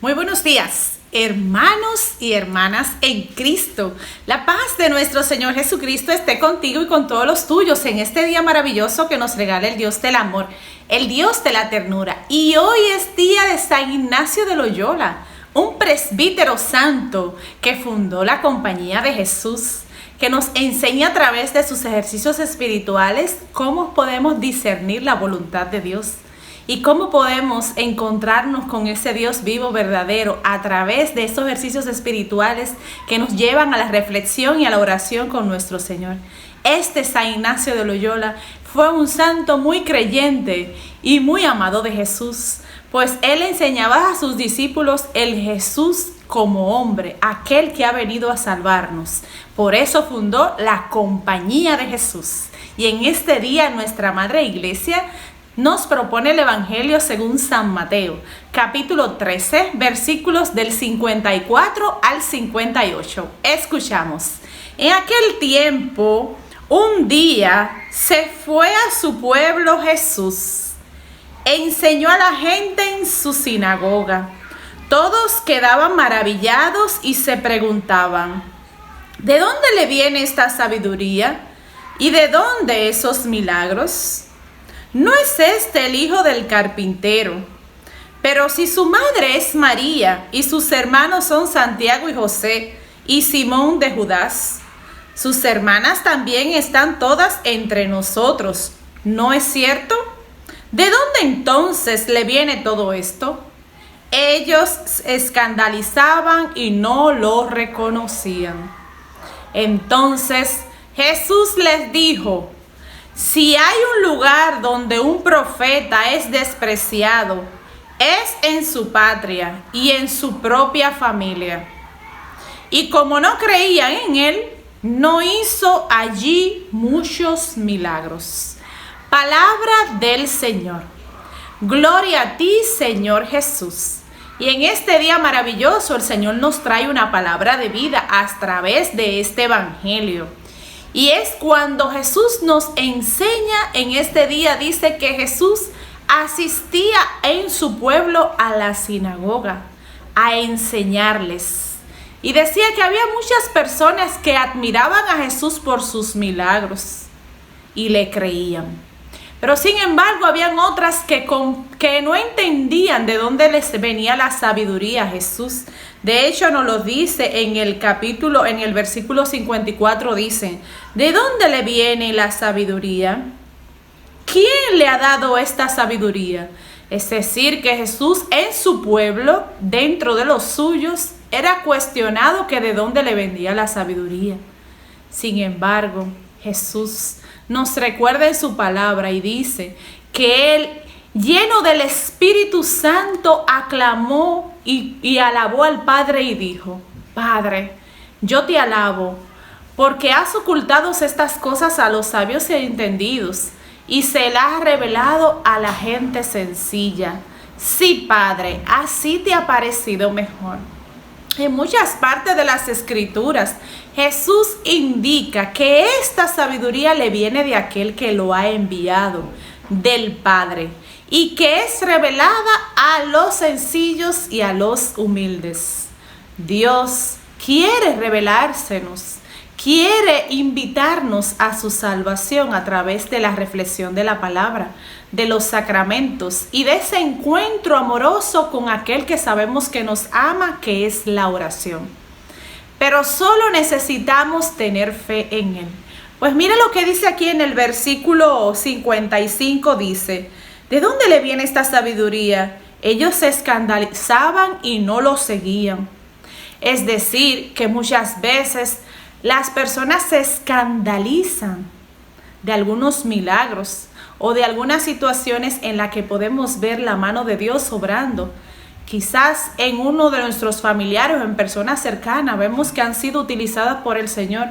Muy buenos días, hermanos y hermanas en Cristo. La paz de nuestro Señor Jesucristo esté contigo y con todos los tuyos en este día maravilloso que nos regala el Dios del amor, el Dios de la ternura. Y hoy es día de San Ignacio de Loyola, un presbítero santo que fundó la Compañía de Jesús, que nos enseña a través de sus ejercicios espirituales cómo podemos discernir la voluntad de Dios. Y cómo podemos encontrarnos con ese Dios vivo, verdadero, a través de esos ejercicios espirituales que nos llevan a la reflexión y a la oración con nuestro Señor. Este San Ignacio de Loyola fue un santo muy creyente y muy amado de Jesús, pues él enseñaba a sus discípulos el Jesús como hombre, aquel que ha venido a salvarnos. Por eso fundó la Compañía de Jesús. Y en este día nuestra Madre Iglesia nos propone el Evangelio según San Mateo, capítulo 13, versículos del 54 al 58. Escuchamos. En aquel tiempo, un día se fue a su pueblo Jesús. Enseñó a la gente en su sinagoga. Todos quedaban maravillados y se preguntaban: ¿de dónde le viene esta sabiduría? ¿Y de dónde esos milagros? ¿No es este el hijo del carpintero? Pero si su madre es María y sus hermanos son Santiago y José y Simón de Judas, sus hermanas también están todas entre nosotros, ¿no es cierto? ¿De dónde entonces le viene todo esto? Ellos se escandalizaban y no lo reconocían. Entonces Jesús les dijo: si hay un lugar donde un profeta es despreciado, es en su patria y en su propia familia. Y como no creían en él, no hizo allí muchos milagros. Palabra del Señor. Gloria a ti, Señor Jesús. Y en este día maravilloso el Señor nos trae una palabra de vida a través de este evangelio. Y es cuando Jesús nos enseña en este día, dice que Jesús asistía en su pueblo a la sinagoga a enseñarles. Y decía que había muchas personas que admiraban a Jesús por sus milagros y le creían. Pero sin embargo, habían otras que no entendían de dónde les venía la sabiduría a Jesús. De hecho, nos lo dice en el versículo 54, dice: ¿de dónde le viene la sabiduría? ¿Quién le ha dado esta sabiduría? Es decir, que Jesús en su pueblo, dentro de los suyos, era cuestionado que de dónde le venía la sabiduría. Sin embargo, Jesús nos recuerda en su palabra y dice que él, lleno del Espíritu Santo, aclamó y alabó al Padre y dijo: Padre, yo te alabo porque has ocultado estas cosas a los sabios y entendidos y se las has revelado a la gente sencilla. Sí, Padre, así te ha parecido mejor. En muchas partes de las Escrituras, Jesús indica que esta sabiduría le viene de aquel que lo ha enviado, del Padre, y que es revelada a los sencillos y a los humildes. Dios quiere revelársenos, quiere invitarnos a su salvación a través de la reflexión de la palabra, de los sacramentos y de ese encuentro amoroso con aquel que sabemos que nos ama, que es la oración. Pero solo necesitamos tener fe en él. Pues mire lo que dice aquí en el versículo 55, dice: ¿de dónde le viene esta sabiduría? Ellos se escandalizaban y no lo seguían. Es decir, que muchas veces las personas se escandalizan de algunos milagros o de algunas situaciones en las que podemos ver la mano de Dios obrando. Quizás en uno de nuestros familiares o en personas cercanas vemos que han sido utilizadas por el Señor,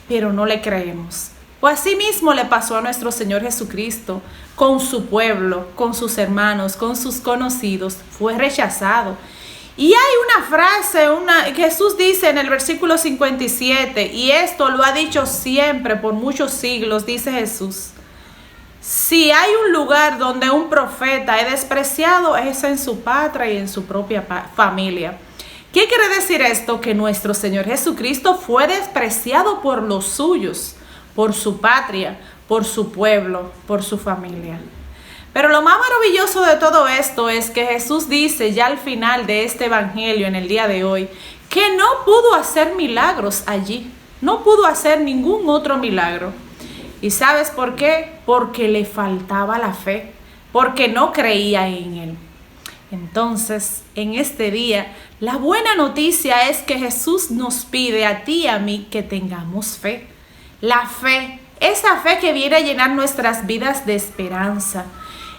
pero no le creemos. Pues así mismo le pasó a nuestro Señor Jesucristo con su pueblo, con sus hermanos, con sus conocidos. Fue rechazado. Y hay una frase, Jesús dice en el versículo 57, y esto lo ha dicho siempre por muchos siglos, dice Jesús: Si hay un lugar donde un profeta es despreciado, es en su patria y en su propia familia. ¿Qué quiere decir esto? Que nuestro Señor Jesucristo fue despreciado por los suyos, por su patria, por su pueblo, por su familia. Pero lo más maravilloso de todo esto es que Jesús dice ya al final de este evangelio en el día de hoy que no pudo hacer milagros allí, no pudo hacer ningún otro milagro. ¿Y sabes por qué? Porque le faltaba la fe, porque no creía en Él. Entonces, en este día, la buena noticia es que Jesús nos pide a ti y a mí que tengamos fe. La fe, esa fe que viene a llenar nuestras vidas de esperanza.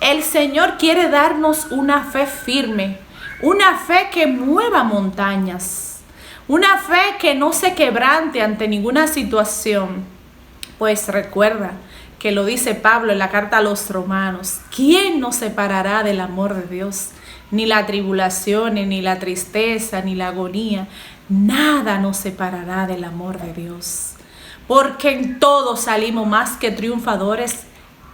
El Señor quiere darnos una fe firme, una fe que mueva montañas, una fe que no se quebrante ante ninguna situación. Pues recuerda que lo dice Pablo en la carta a los Romanos, ¿quién nos separará del amor de Dios? Ni la tribulación, ni la tristeza, ni la agonía, nada nos separará del amor de Dios. Porque en todo salimos más que triunfadores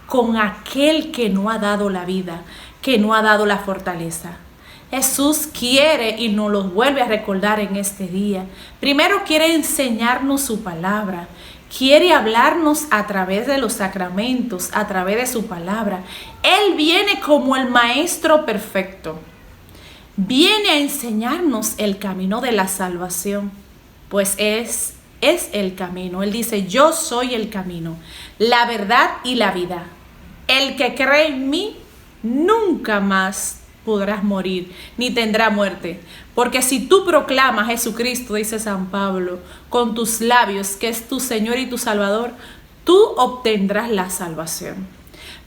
con aquel que no ha dado la vida, que no ha dado la fortaleza. Jesús quiere y nos lo vuelve a recordar en este día. Primero quiere enseñarnos su palabra. Quiere hablarnos a través de los sacramentos, a través de su palabra. Él viene como el maestro perfecto. Viene a enseñarnos el camino de la salvación, pues es el camino. Él dice, yo soy el camino, la verdad y la vida. El que cree en mí nunca más podrás morir, ni tendrá muerte. Porque si tú proclamas a Jesucristo, dice San Pablo, con tus labios, que es tu Señor y tu Salvador, tú obtendrás la salvación.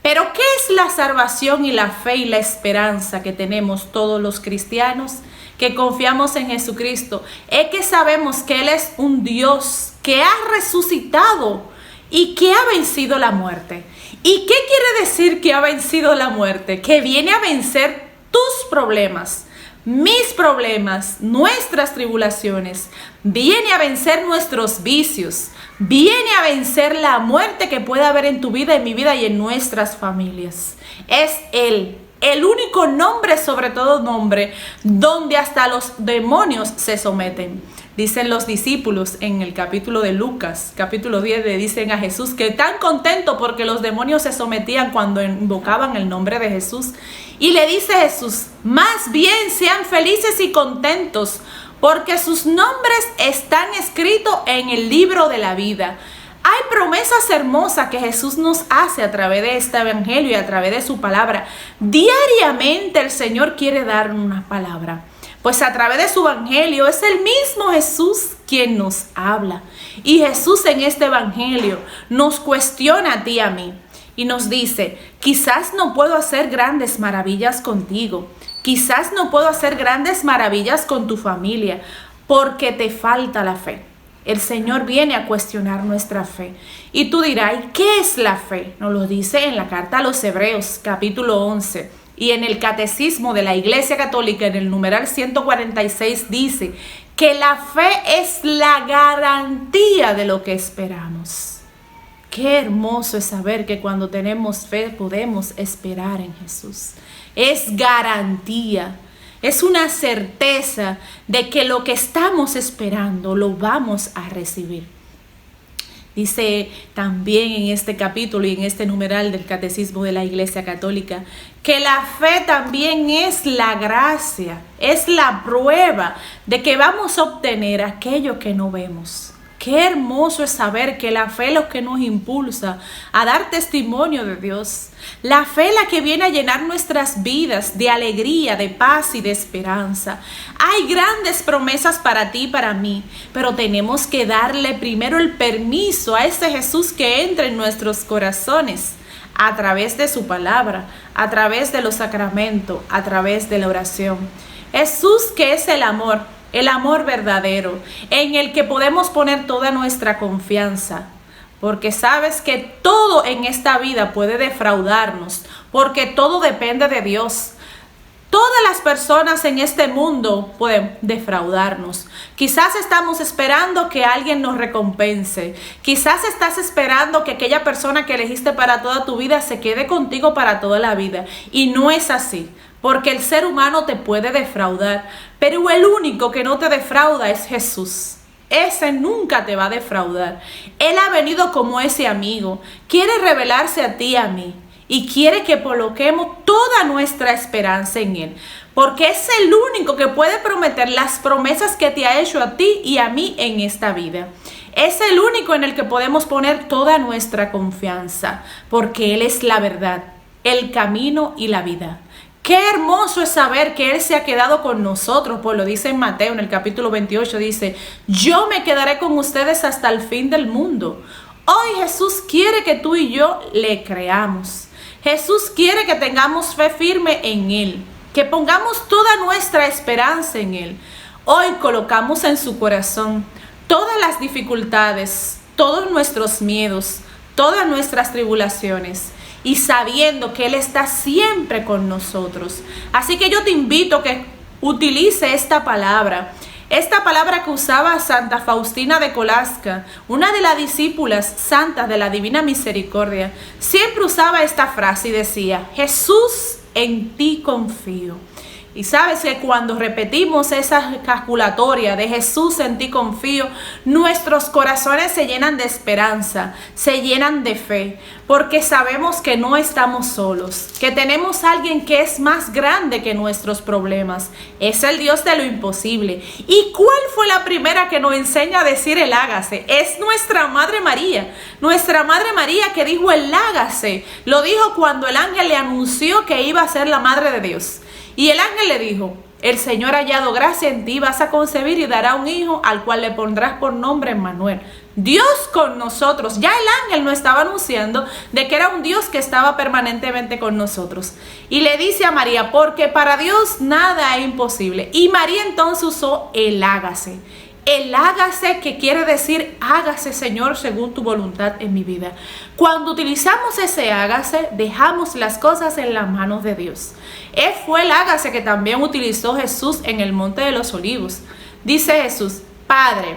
Pero ¿qué es la salvación y la fe y la esperanza que tenemos todos los cristianos que confiamos en Jesucristo? Es que sabemos que Él es un Dios que ha resucitado y que ha vencido la muerte. ¿Y qué quiere decir que ha vencido la muerte? Que viene a vencer tus problemas, mis problemas, nuestras tribulaciones. Viene a vencer nuestros vicios. Viene a vencer la muerte que puede haber en tu vida, en mi vida y en nuestras familias. Es Él, el único nombre sobre todo nombre, donde hasta los demonios se someten. Dicen los discípulos en el capítulo de Lucas, capítulo 10, le dicen a Jesús que tan contento porque los demonios se sometían cuando invocaban el nombre de Jesús. Y le dice Jesús, más bien sean felices y contentos, porque sus nombres están escritos en el libro de la vida. Hay promesas hermosas que Jesús nos hace a través de este evangelio y a través de su palabra. Diariamente el Señor quiere dar una palabra. Pues a través de su evangelio es el mismo Jesús quien nos habla. Y Jesús en este evangelio nos cuestiona a ti y a mí. Y nos dice, quizás no puedo hacer grandes maravillas contigo. Quizás no puedo hacer grandes maravillas con tu familia porque te falta la fe. El Señor viene a cuestionar nuestra fe. Y tú dirás, ¿qué es la fe? Nos lo dice en la carta a los Hebreos, capítulo 11. Y en el Catecismo de la Iglesia Católica, en el numeral 146, dice que la fe es la garantía de lo que esperamos. Qué hermoso es saber que cuando tenemos fe podemos esperar en Jesús. Es garantía, es una certeza de que lo que estamos esperando lo vamos a recibir. Dice también en este capítulo y en este numeral del Catecismo de la Iglesia Católica que la fe también es la gracia, es la prueba de que vamos a obtener aquello que no vemos. Qué hermoso es saber que la fe es lo que nos impulsa a dar testimonio de Dios. La fe es la que viene a llenar nuestras vidas de alegría, de paz y de esperanza. Hay grandes promesas para ti y para mí, pero tenemos que darle primero el permiso a ese Jesús que entra en nuestros corazones a través de su palabra, a través de los sacramentos, a través de la oración. Jesús que es el amor verdadero, en el que podemos poner toda nuestra confianza. Porque sabes que todo en esta vida puede defraudarnos, porque todo depende de Dios. Todas las personas en este mundo pueden defraudarnos. Quizás estamos esperando que alguien nos recompense. Quizás estás esperando que aquella persona que elegiste para toda tu vida se quede contigo para toda la vida. Y no es así, porque el ser humano te puede defraudar. Pero el único que no te defrauda es Jesús. Ese nunca te va a defraudar. Él ha venido como ese amigo. Quiere revelarse a ti y a mí. Y quiere que coloquemos toda nuestra esperanza en Él. Porque es el único que puede prometer las promesas que te ha hecho a ti y a mí en esta vida. Es el único en el que podemos poner toda nuestra confianza. Porque Él es la verdad, el camino y la vida. Qué hermoso es saber que Él se ha quedado con nosotros, pues lo dice en Mateo en el capítulo 28, dice: yo me quedaré con ustedes hasta el fin del mundo. Hoy Jesús quiere que tú y yo le creamos. Jesús quiere que tengamos fe firme en Él, que pongamos toda nuestra esperanza en Él. Hoy colocamos en su corazón todas las dificultades, todos nuestros miedos, todas nuestras tribulaciones, y sabiendo que Él está siempre con nosotros. Así que yo te invito a que utilice esta palabra que usaba Santa Faustina de Kowalska, una de las discípulas santas de la Divina Misericordia. Siempre usaba esta frase y decía: Jesús, en ti confío. Y sabes que cuando repetimos esa ejaculatoria de Jesús, en ti confío, nuestros corazones se llenan de esperanza, se llenan de fe, porque sabemos que no estamos solos, que tenemos a alguien que es más grande que nuestros problemas. Es el Dios de lo imposible. ¿Y cuál fue la primera que nos enseña a decir el hágase? Es nuestra Madre María que dijo el hágase. Lo dijo cuando el ángel le anunció que iba a ser la Madre de Dios. Y el ángel le dijo: el Señor ha hallado gracia en ti, vas a concebir y dará un hijo al cual le pondrás por nombre Emmanuel. Dios con nosotros. Ya el ángel nos estaba anunciando de que era un Dios que estaba permanentemente con nosotros. Y le dice a María: porque para Dios nada es imposible. Y María entonces usó el hágase. El hágase, que quiere decir: hágase, Señor, según tu voluntad en mi vida. Cuando utilizamos ese hágase, dejamos las cosas en las manos de Dios. Fue el hágase que también utilizó Jesús en el Monte de los Olivos. Dice Jesús: Padre,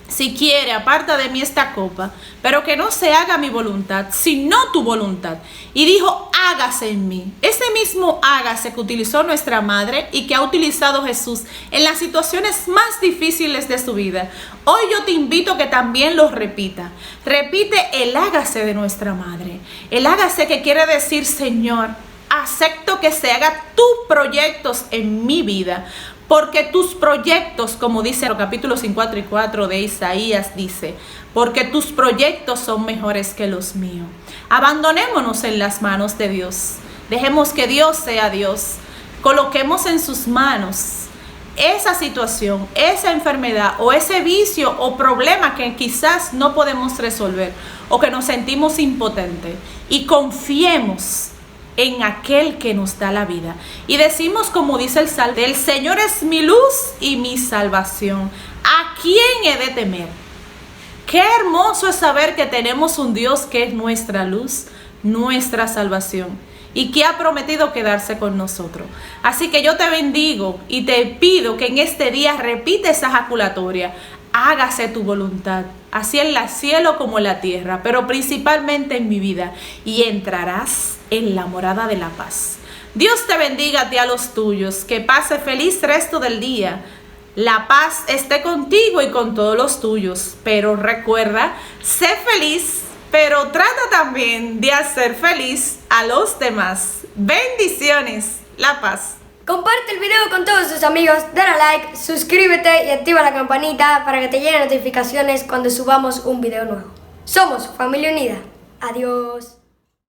si quiere, aparta de mí esta copa, pero que no se haga mi voluntad, sino tu voluntad. Y dijo: hágase en mí. Ese mismo hágase que utilizó nuestra madre y que ha utilizado Jesús en las situaciones más difíciles de su vida. Hoy yo te invito a que también lo repita. Repite el hágase de nuestra madre. El hágase que quiere decir: Señor, acepto que se hagan tus proyectos en mi vida. Porque tus proyectos, como dice el capítulo 54 de Isaías, dice: porque tus proyectos son mejores que los míos. Abandonémonos en las manos de Dios. Dejemos que Dios sea Dios. Coloquemos en sus manos esa situación, esa enfermedad o ese vicio o problema que quizás no podemos resolver o que nos sentimos impotentes. Y confiemos en aquel que nos da la vida. Y decimos, como dice el Salmo: el Señor es mi luz y mi salvación. ¿A quién he de temer? Qué hermoso es saber que tenemos un Dios que es nuestra luz, nuestra salvación, y que ha prometido quedarse con nosotros. Así que yo te bendigo y te pido que en este día repite esa ejaculatoria: hágase tu voluntad, así en el cielo como en la tierra, pero principalmente en mi vida, y entrarás en la morada de la paz. Dios te bendiga a ti, a los tuyos, que pase feliz resto del día. La paz esté contigo y con todos los tuyos, pero recuerda, sé feliz, pero trata también de hacer feliz a los demás. Bendiciones, la paz. Comparte el video con todos tus amigos, dale a like, suscríbete y activa la campanita para que te lleguen notificaciones cuando subamos un video nuevo. Somos Familia Unida. Adiós.